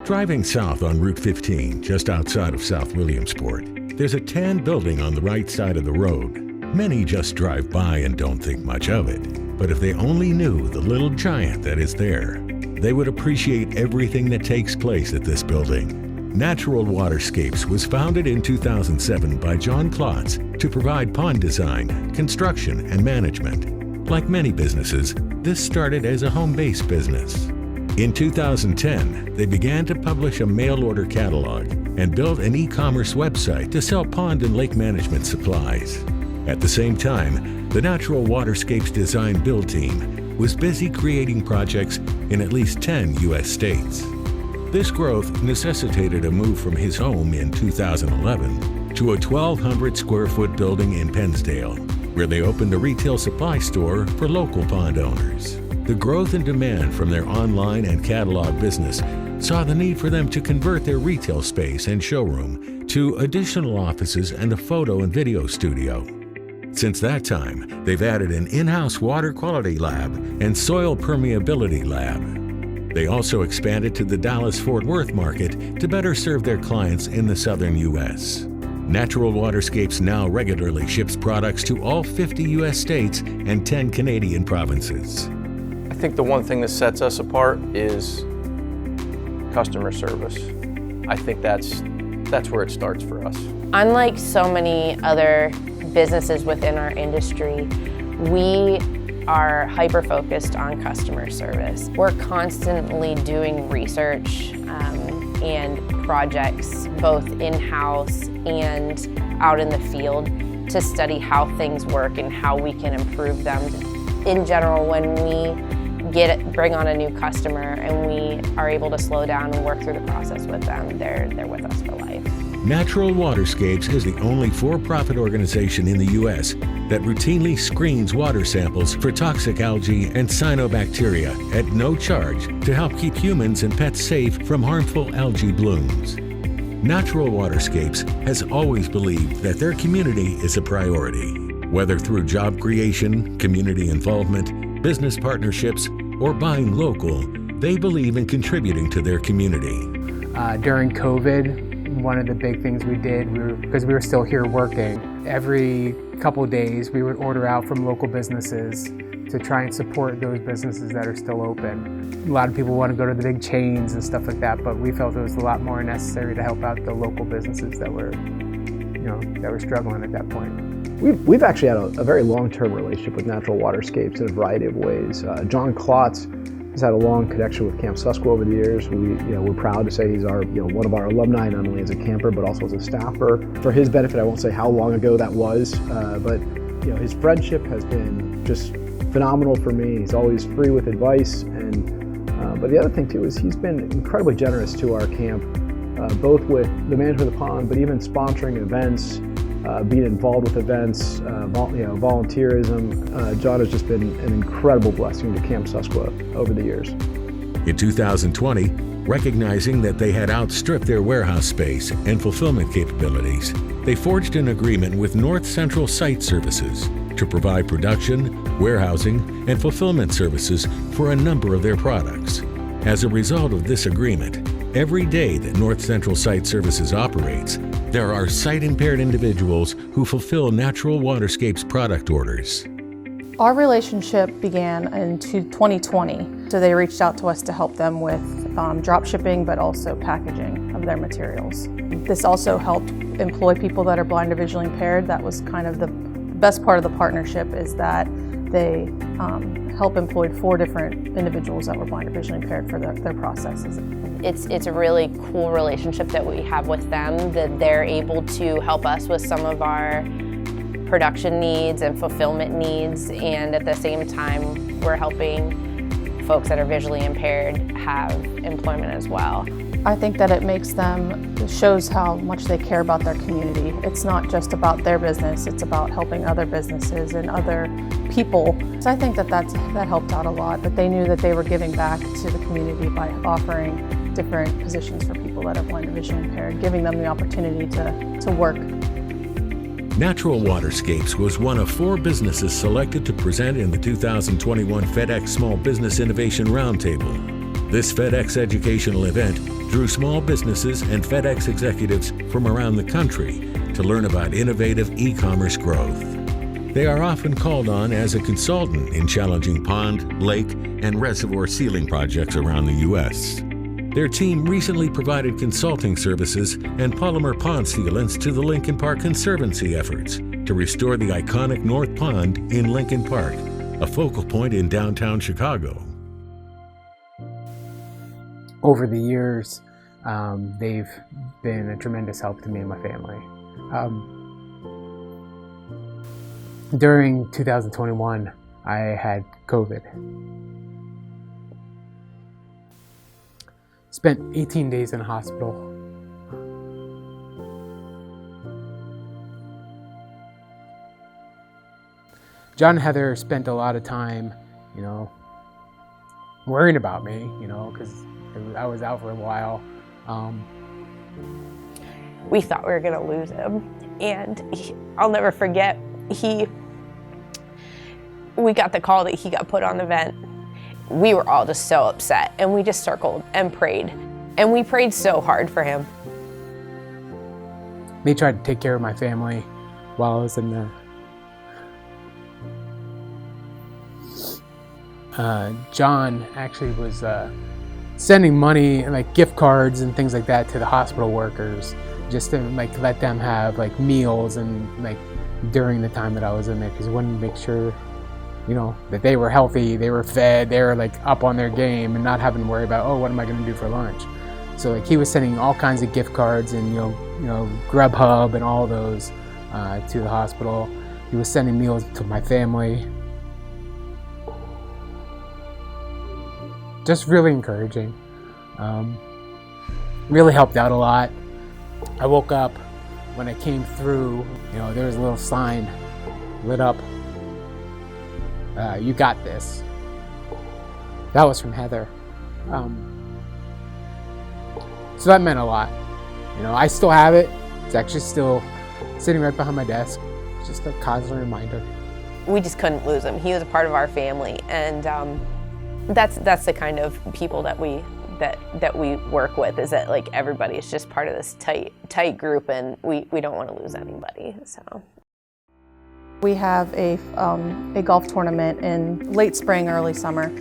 Driving south on Route 15, just outside of South Williamsport, there's a tan building on the right side of the road. Many just drive by and don't think much of it. But if they only knew the little giant that is there, they would appreciate everything that takes place at this building. Natural Waterscapes was founded in 2007 by John Klotz to provide pond design, construction, and management. Like many businesses, this started as a home-based business. In 2010, they began to publish a mail-order catalog and built an e-commerce website to sell pond and lake management supplies. At the same time, the Natural Waterscapes Design Build team was busy creating projects in at least 10 U.S. states. This growth necessitated a move from his home in 2011 to a 1,200 square foot building in Pennsdale, where they opened a retail supply store for local pond owners. The growth and demand from their online and catalog business saw the need for them to convert their retail space and showroom to additional offices and a photo and video studio. Since that time, they've added an in-house water quality lab and soil permeability lab. They also expanded to the Dallas-Fort Worth market to better serve their clients in the southern U.S. Natural Waterscapes now regularly ships products to all 50 U.S. states and 10 Canadian provinces. I think the one thing that sets us apart is customer service. I think that's where it starts for us. Unlike so many other businesses within our industry, we are hyper-focused on customer service. We're constantly doing research and projects both in-house and out in the field to study how things work and how we can improve them. In general, when we bring on a new customer and we are able to slow down and work through the process with them, they're with us for life. Natural Waterscapes is the only for-profit organization in the U.S. that routinely screens water samples for toxic algae and cyanobacteria at no charge to help keep humans and pets safe from harmful algae blooms. Natural Waterscapes has always believed that their community is a priority. Whether through job creation, community involvement, business partnerships, or buying local, they believe in contributing to their community. During COVID, one of the big things we did, because we were still here working, every couple of days we would order out from local businesses to try and support those businesses that are still open. A lot of people want to go to the big chains and stuff like that, but we felt it was a lot more necessary to help out the local businesses that were struggling at that point. We've actually had a very long-term relationship with Natural Waterscapes in a variety of ways. John Klotz has had a long connection with Camp Susquehanna over the years. We're proud to say he's one of our alumni, not only as a camper but also as a staffer. For his benefit, I won't say how long ago that was, but his friendship has been just phenomenal for me. He's always free with advice, but the other thing too is he's been incredibly generous to our camp, both with the management of the pond, but even sponsoring events. Being involved with events, volunteerism. John has just been an incredible blessing to Camp Susquehanna over the years. In 2020, recognizing that they had outstripped their warehouse space and fulfillment capabilities, they forged an agreement with North Central Site Services to provide production, warehousing, and fulfillment services for a number of their products. As a result of this agreement, every day that North Central Site Services operates, there are sight-impaired individuals who fulfill Natural Waterscapes product orders. Our relationship began in 2020, so they reached out to us to help them with drop shipping, but also packaging of their materials. This also helped employ people that are blind or visually impaired. That was kind of the best part of the partnership, is that they help employed 4 different individuals that were blind or visually impaired for their processes. It's a really cool relationship that we have with them, that they're able to help us with some of our production needs and fulfillment needs, and at the same time we're helping folks that are visually impaired have employment as well. I think that it shows how much they care about their community. It's not just about their business, it's about helping other businesses and other people. So I think that helped out a lot, that they knew that they were giving back to the community by offering different positions for people that are blind or visually impaired, giving them the opportunity to work. Natural Waterscapes was one of 4 businesses selected to present in the 2021 FedEx Small Business Innovation Roundtable. This FedEx educational event drew small businesses and FedEx executives from around the country to learn about innovative e-commerce growth. They are often called on as a consultant in challenging pond, lake, and reservoir sealing projects around the U.S. Their team recently provided consulting services and polymer pond sealants to the Lincoln Park Conservancy efforts to restore the iconic North Pond in Lincoln Park, a focal point in downtown Chicago. Over the years, they've been a tremendous help to me and my family. During 2021, I had COVID. Spent 18 days in a hospital. John and Heather spent a lot of time, worrying about me, because I was out for a while. We thought we were gonna lose him, and I'll never forget, we got the call that he got put on the vent. We were all just so upset, and we just circled and prayed. And we prayed so hard for him. They tried to take care of my family while I was in there. John actually was sending money, like gift cards and things like that, to the hospital workers, just to let them have meals and during the time that I was in there, because he wanted to make sure that they were healthy, they were fed, they were up on their game and not having to worry about, oh, what am I going to do for lunch? So he was sending all kinds of gift cards and Grubhub and all those to the hospital. He was sending meals to my family. Just really encouraging. Really helped out a lot. I woke up, when I came through, there was a little sign lit up. You got this. That was from Heather. So that meant a lot. I still have it. It's actually still sitting right behind my desk. It's just a constant reminder. We just couldn't lose him. He was a part of our family, and that's the kind of people that we work with, is that everybody is just part of this tight group, and we don't want to lose anybody. So. We have a golf tournament in late spring, early summer,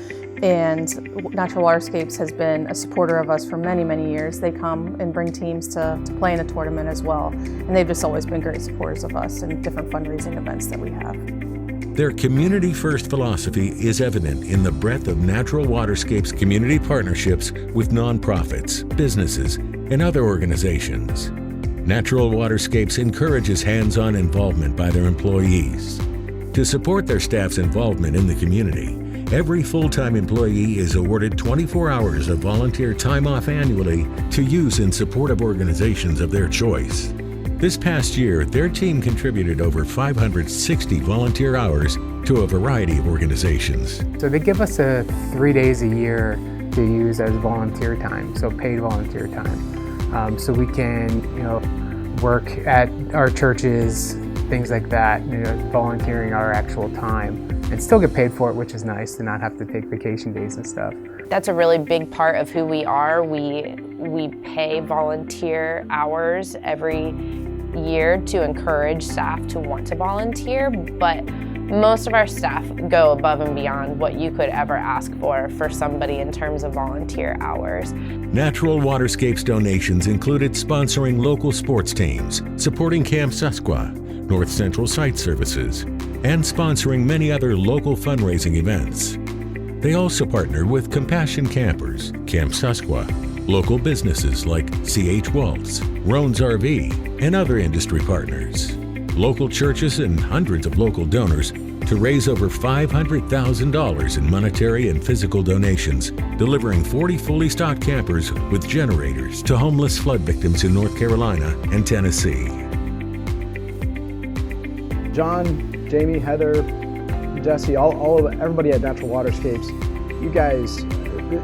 and Natural Waterscapes has been a supporter of us for many, many years. They come and bring teams to play in a tournament as well, and they've just always been great supporters of us and different fundraising events that we have. Their community-first philosophy is evident in the breadth of Natural Waterscapes community partnerships with nonprofits, businesses, and other organizations. Natural Waterscapes encourages hands-on involvement by their employees. To support their staff's involvement in the community, every full-time employee is awarded 24 hours of volunteer time off annually to use in support of organizations of their choice. This past year, their team contributed over 560 volunteer hours to a variety of organizations. So they give us 3 days a year to use as volunteer time, so paid volunteer time. So we can, work at our churches, things like that, volunteering our actual time, and still get paid for it, which is nice to not have to take vacation days and stuff. That's a really big part of who we are. We pay volunteer hours every year to encourage staff to want to volunteer, but most of our staff go above and beyond what you could ever ask for somebody in terms of volunteer hours. Natural Waterscapes donations included sponsoring local sports teams, supporting Camp Susquehanna, North Central Site Services, and sponsoring many other local fundraising events. They also partner with Compassion Campers, Camp Susquehanna, local businesses like C.H. Waltz, Roan's RV, and other industry partners, local churches, and hundreds of local donors to raise over $500,000 in monetary and physical donations, delivering 40 fully stocked campers with generators to homeless flood victims in North Carolina and Tennessee. John, Jamie, Heather, Jesse, everybody at Natural Waterscapes, you guys,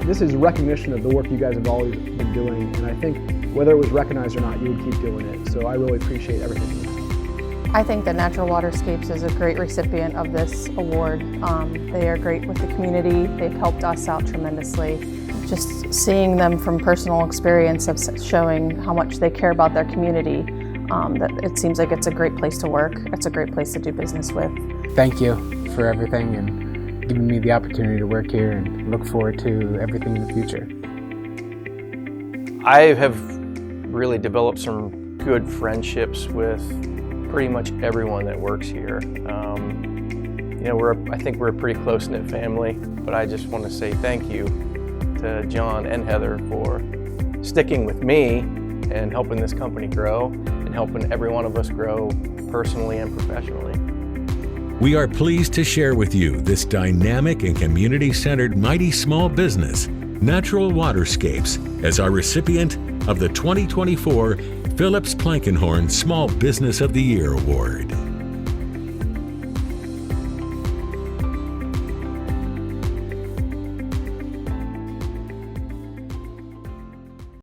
this is recognition of the work you guys have always been doing, and I think whether it was recognized or not, you would keep doing it. So I really appreciate everything you have. I think that Natural Waterscapes is a great recipient of this award. They are great with the community. They've helped us out tremendously. just seeing them from personal experience of showing how much they care about their community, that it seems like it's a great place to work. It's a great place to do business with. Thank you for everything and giving me the opportunity to work here, and look forward to everything in the future. I have really developed some good friendships with pretty much everyone that works here. I think we're a pretty close-knit family, but I just want to say thank you to John and Heather for sticking with me and helping this company grow and helping every one of us grow personally and professionally. We are pleased to share with you this dynamic and community-centered mighty small business, Natural Waterscapes, as our recipient of the 2024 Phillips Plankenhorn Small Business of the Year Award.